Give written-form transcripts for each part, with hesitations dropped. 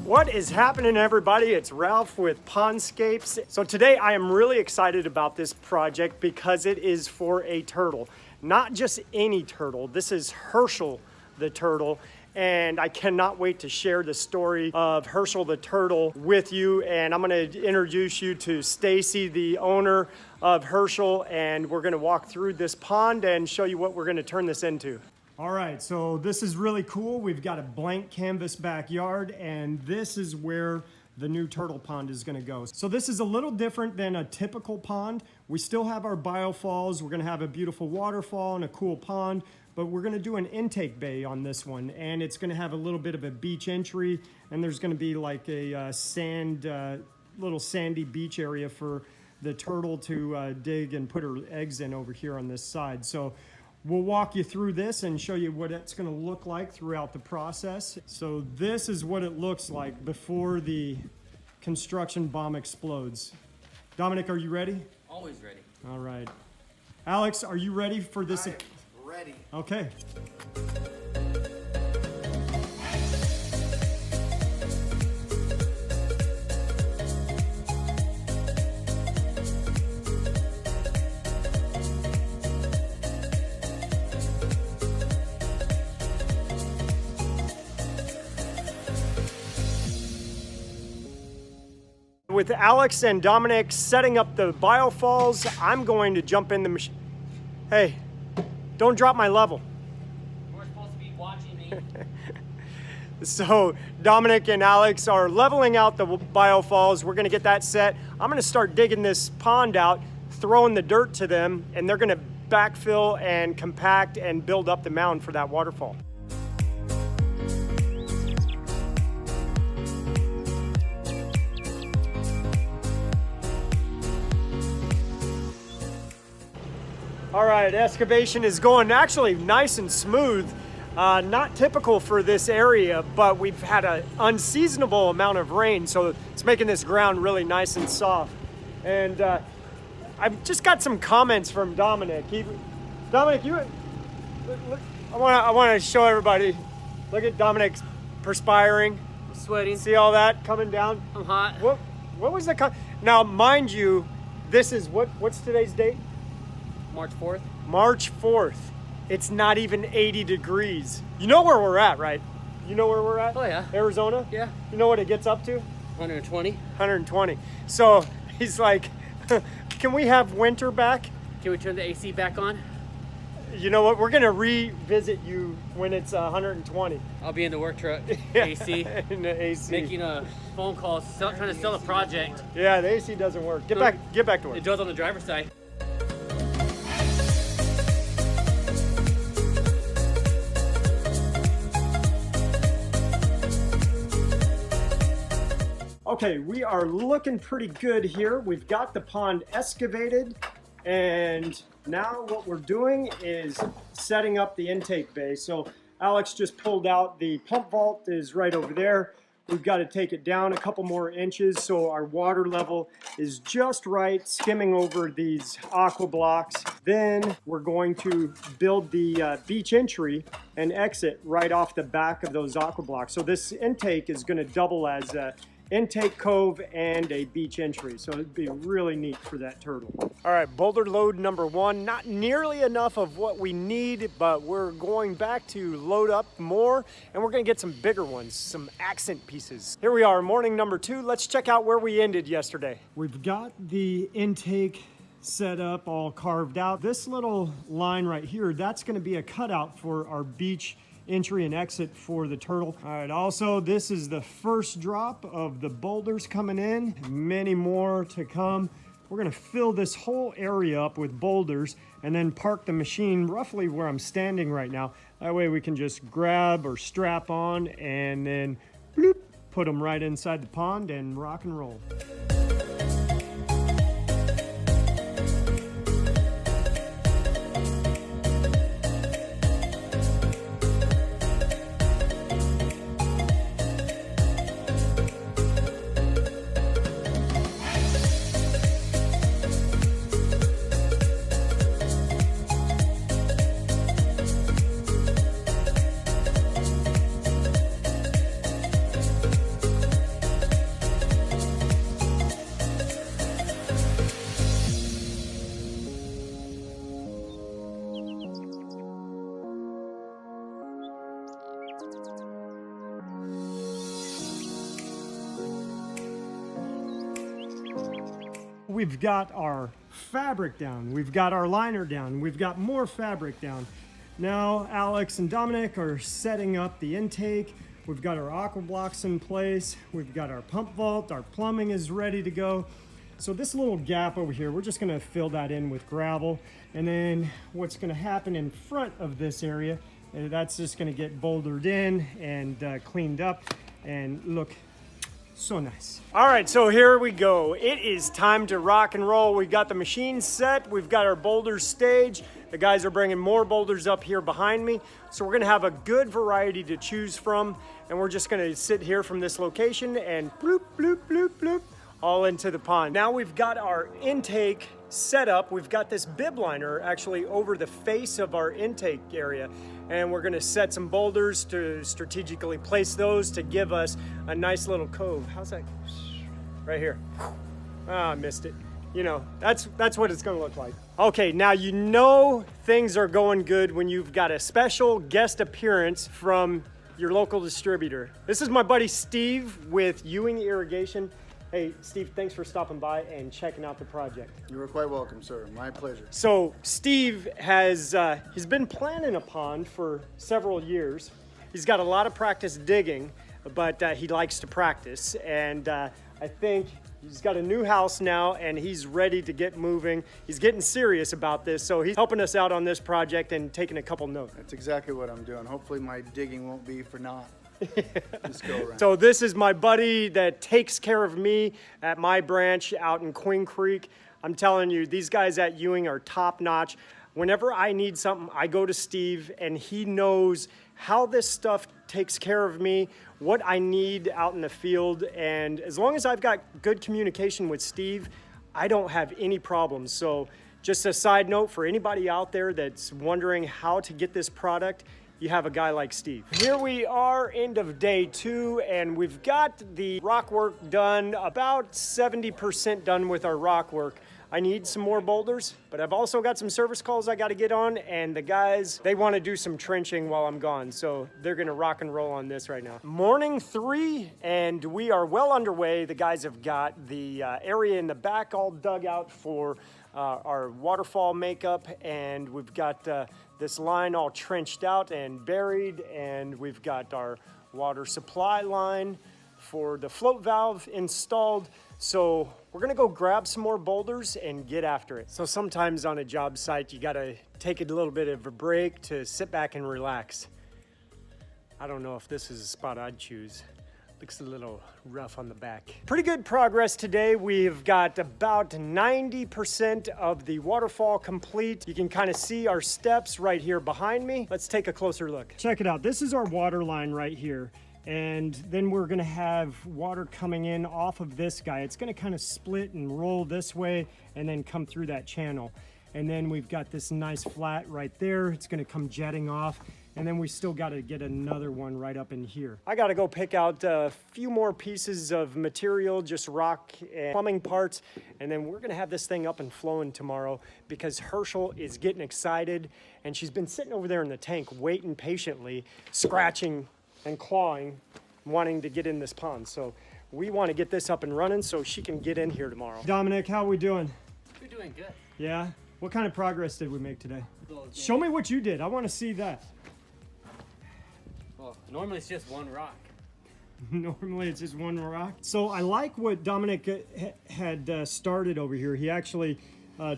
What is happening, everybody? It's Ralph with Pondscapes. So today I am really excited about this project because it is for a turtle. Not just any turtle. This is Hershal the turtle. And I cannot wait to share the story of Hershal the turtle with you. And I'm going to introduce you to Stacy, the owner of Hershal. And we're going to walk through this pond and show you what we're going to turn this into. All right, so this is really cool. We've got a blank canvas backyard, and this is where the new turtle pond is gonna go. So this is a little different than a typical pond. We still have our biofalls. We're gonna have a beautiful waterfall and a cool pond, but we're gonna do an intake bay on this one, and it's gonna have a little bit of a beach entry, and there's gonna be like a little sandy beach area for the turtle to dig and put her eggs in over here on this side. So we'll walk you through this and show you what it's going to look like throughout the process. So this is what it looks like before the construction bomb explodes. Dominic, are you ready? Always ready. All right. Alex, are you ready for this? I am ready. Okay. With Alex and Dominic setting up the biofalls, I'm going to jump in the machine. Hey, don't drop my level. You're supposed to be watching me. So Dominic and Alex are leveling out the biofalls. We're gonna get that set. I'm gonna start digging this pond out, throwing the dirt to them, and they're gonna backfill and compact and build up the mound for that waterfall. All right, excavation is going actually nice and smooth. Not typical for this area, but we've had an unseasonable amount of rain, so it's making this ground really nice and soft. And I've just got some comments from Dominic. Dominic, look, I want to show everybody. Look at Dominic's perspiring. I'm sweating. See all that coming down? I'm hot. What was the now? Mind you, this is what's today's date? March 4th. March 4th. It's not even 80 degrees. You know where we're at, right? You know where we're at? Oh, yeah. Arizona? Yeah. You know what it gets up to? 120. 120. So he's like, can we have winter back? Can we turn the AC back on? You know what? We're going to revisit you when it's 120. I'll be in the work truck. Yeah, AC. in the AC. Making a phone call, trying to sell a project. Yeah, the AC doesn't work. Get back to work. It goes on the driver's side. Okay, we are looking pretty good here. We've got the pond excavated, and now what we're doing is setting up the intake bay. So Alex just pulled out the pump vault is right over there. We've got to take it down a couple more inches so our water level is just right, skimming over these aqua blocks. Then we're going to build the beach entry and exit right off the back of those aqua blocks. So this intake is going to double as a intake cove and a beach entry, so it'd be really neat for that turtle. All right, boulder load number 1, not nearly enough of what we need, but we're going back to load up more, and we're gonna get some bigger ones, some accent pieces. Here we are, morning number 2. Let's check out where we ended yesterday. We've got the intake set up, all carved out. This little line right here, that's gonna be a cutout for our beach entry and exit for the turtle. All right, also this is the first drop of the boulders coming in, many more to come. We're gonna fill this whole area up with boulders and then park the machine roughly where I'm standing right now. That way we can just grab or strap on and then bloop, put them right inside the pond and rock and roll. we've got our fabric down, we've got our liner down, we've got more fabric down. Now Alex and Dominic are setting up the intake. We've got our aqua blocks in place. We've got our pump vault. Our plumbing is ready to go. So this little gap over here, we're just gonna fill that in with gravel. And then what's gonna happen in front of this area, that's just gonna get bouldered in and cleaned up and look so nice. All right, so here we go. It is time to rock and roll. We've got the machine set. We've got our boulders staged. The guys are bringing more boulders up here behind me. So we're gonna have a good variety to choose from. And we're just gonna sit here from this location and bloop, bloop, bloop, bloop, all into the pond. Now we've got our intake set up. We've got this bib liner actually over the face of our intake area. And we're gonna set some boulders to strategically place those to give us a nice little cove. How's that? Right here. Ah, I missed it. You know, that's what it's gonna look like. Okay, now you know things are going good when you've got a special guest appearance from your local distributor. This is my buddy Steve with Ewing Irrigation. Hey, Steve, thanks for stopping by and checking out the project. You are quite welcome, sir. My pleasure. So Steve has he's been planning a pond for several years. He's got a lot of practice digging, but he likes to practice. And I think he's got a new house now and he's ready to get moving. He's getting serious about this. So he's helping us out on this project and taking a couple notes. That's exactly what I'm doing. Hopefully my digging won't be for naught. Let's go around. So this is my buddy that takes care of me at my branch out in Queen Creek. I'm telling you, these guys at Ewing are top notch. Whenever I need something, I go to Steve and he knows how this stuff takes care of me, what I need out in the field. And as long as I've got good communication with Steve, I don't have any problems. So just a side note for anybody out there that's wondering how to get this product, you have a guy like Steve. Here we are, end of day 2, and we've got the rock work done, about 70% done with our rock work. I need some more boulders, but I've also got some service calls I gotta get on, and the guys, they wanna do some trenching while I'm gone, so they're gonna rock and roll on this right now. Morning 3, and we are well underway. The guys have got the area in the back all dug out for our waterfall makeup, and we've got this line all trenched out and buried, and we've got our water supply line for the float valve installed. So we're gonna go grab some more boulders and get after it. So sometimes on a job site, you gotta take a little bit of a break to sit back and relax. I don't know if this is a spot I'd choose. Looks a little rough on the back. Pretty good progress today. We've got about 90% of the waterfall complete. You can kind of see our steps right here behind me. Let's take a closer look. Check it out. This is our water line right here. And then we're gonna have water coming in off of this guy. It's gonna kind of split and roll this way and then come through that channel. And then we've got this nice flat right there. It's gonna come jetting off. And then we still got to get another one right up in here. I got to go pick out a few more pieces of material, just rock and plumbing parts. And then we're going to have this thing up and flowing tomorrow because Hershal is getting excited. And she's been sitting over there in the tank waiting patiently, scratching and clawing, wanting to get in this pond. So we want to get this up and running so she can get in here tomorrow. Dominic, how are we doing? We're doing good. Yeah? What kind of progress did we make today? Show me what you did. I want to see that. Well, normally it's just one rock. Normally it's just one rock. So I like what Dominic had started over here. He actually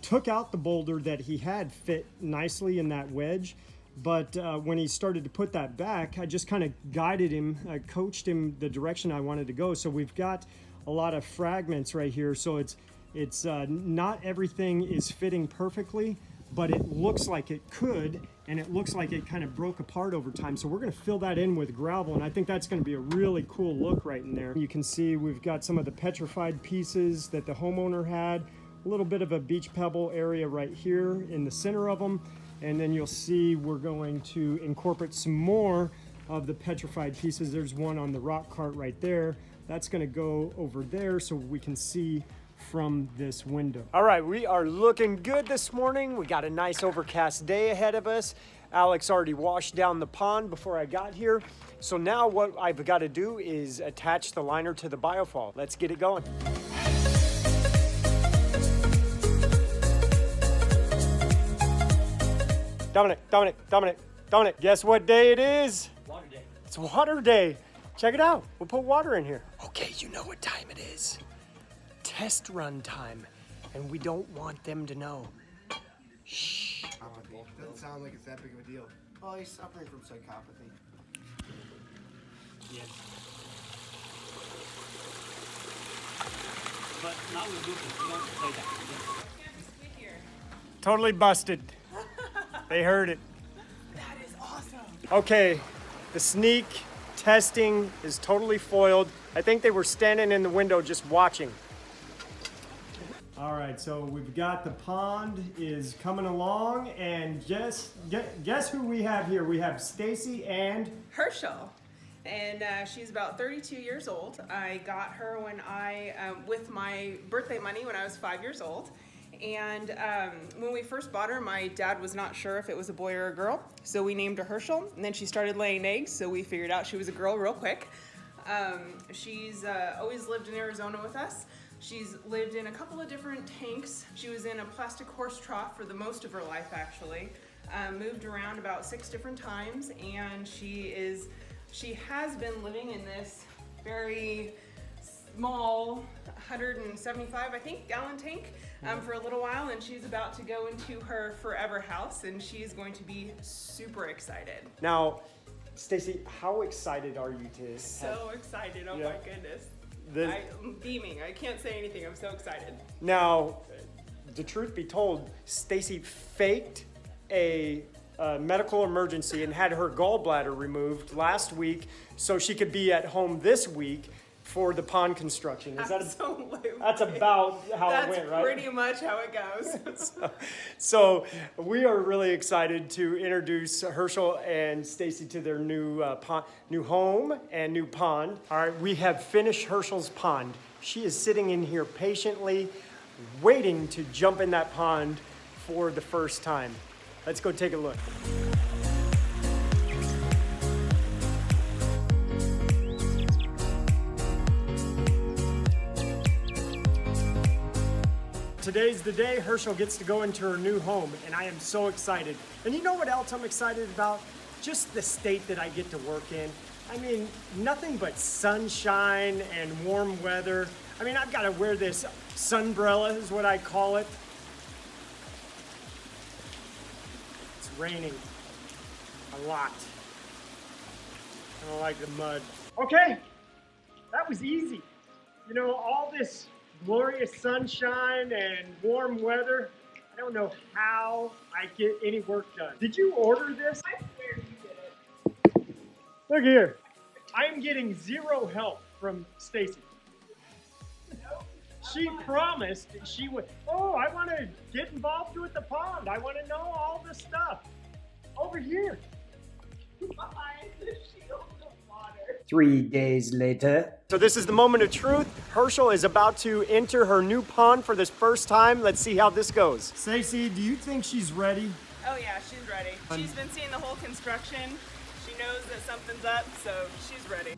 took out the boulder that he had fit nicely in that wedge. But when he started to put that back, I just kind of guided him, I coached him the direction I wanted to go. So we've got a lot of fragments right here. So it's not everything is fitting perfectly, but it looks like it could, and it looks like it kind of broke apart over time. So we're gonna fill that in with gravel, and I think that's gonna be a really cool look right in there. You can see we've got some of the petrified pieces that the homeowner had, a little bit of a beach pebble area right here in the center of them, and then you'll see we're going to incorporate some more of the petrified pieces. There's one on the rock cart right there. That's gonna go over there so we can see from this window. All right, we are looking good this morning. We got a nice overcast day ahead of us. Alex already washed down the pond before I got here. So now what I've got to do is attach the liner to the biofall. Let's get it going. Dominic, guess what day it is? Water day. It's water day. Check it out. We'll put water in here. Okay, you know what time it is. Test run time. And we don't want them to know. Shh. Doesn't sound like it's that big of a deal. Oh, he's suffering from psychopathy. Yes. But now we're good. We don't play that. Yes. Totally busted. They heard it. That is awesome. Okay, the sneak testing is totally foiled. I think they were standing in the window just watching. All right, so we've got the pond is coming along, and guess who we have here? We have Stacy and Hershal. And she's about 32 years old. I got her when with my birthday money when I was 5 years old. And when we first bought her, my dad was not sure if it was a boy or a girl. So we named her Hershal. And then she started laying eggs, so we figured out she was a girl real quick. She's always lived in Arizona with us. She's lived in a couple of different tanks. She was in a plastic horse trough for the most of her life, actually. Moved around about 6 different times, and she has been living in this very small 175, I think, gallon tank for a little while, and she's about to go into her forever house, and she's going to be super excited. now, Stacy, how excited are you to So excited, oh Yeah. my goodness. I'm beaming, I can't say anything, I'm so excited. Now, the truth be told, Stacy faked a medical emergency and had her gallbladder removed last week so she could be at home this week for the pond construction. Absolutely. That's about how it went, right? That's pretty much how it goes. So we are really excited to introduce Hershal and Stacy to their new home and new pond. All right, we have finished Hershal's pond. She is sitting in here patiently, waiting to jump in that pond for the first time. Let's go take a look. Today's the day Hershal gets to go into her new home, and I am so excited. And you know what else I'm excited about? Just the state that I get to work in. I mean, nothing but sunshine and warm weather. I mean, I've got to wear this sunbrella, is what I call it. It's raining a lot. I don't like the mud. Okay, that was easy. You know, all this glorious sunshine and warm weather. I don't know how I get any work done. Did you order this? I swear you did it. Look here. I am getting zero help from Stacy. Nope. She promised she would. Oh, I want to get involved with the pond. I want to know all this stuff. Over here. Behind the shield of water. 3 days later. So this is the moment of truth. Hershal is about to enter her new pond for this first time. Let's see how this goes. Stacy, do you think she's ready? Oh yeah, she's ready. She's been seeing the whole construction. She knows that something's up, so she's ready.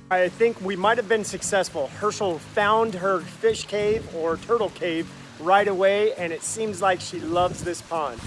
I think we might have been successful. Hershal found her fish cave or turtle cave right away, and it seems like she loves this pond.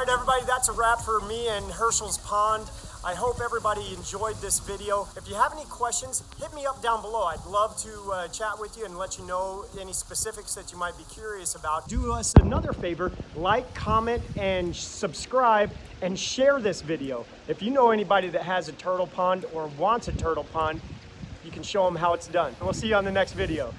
right, everybody, that's a wrap for me and Hershal's Pond. I hope everybody enjoyed this video. If you have any questions, hit me up down below. I'd love to chat with you and let you know any specifics that you might be curious about. Do us another favor, like, comment, and subscribe, and share this video. If you know anybody that has a turtle pond or wants a turtle pond, you can show them how it's done. And we'll see you on the next video.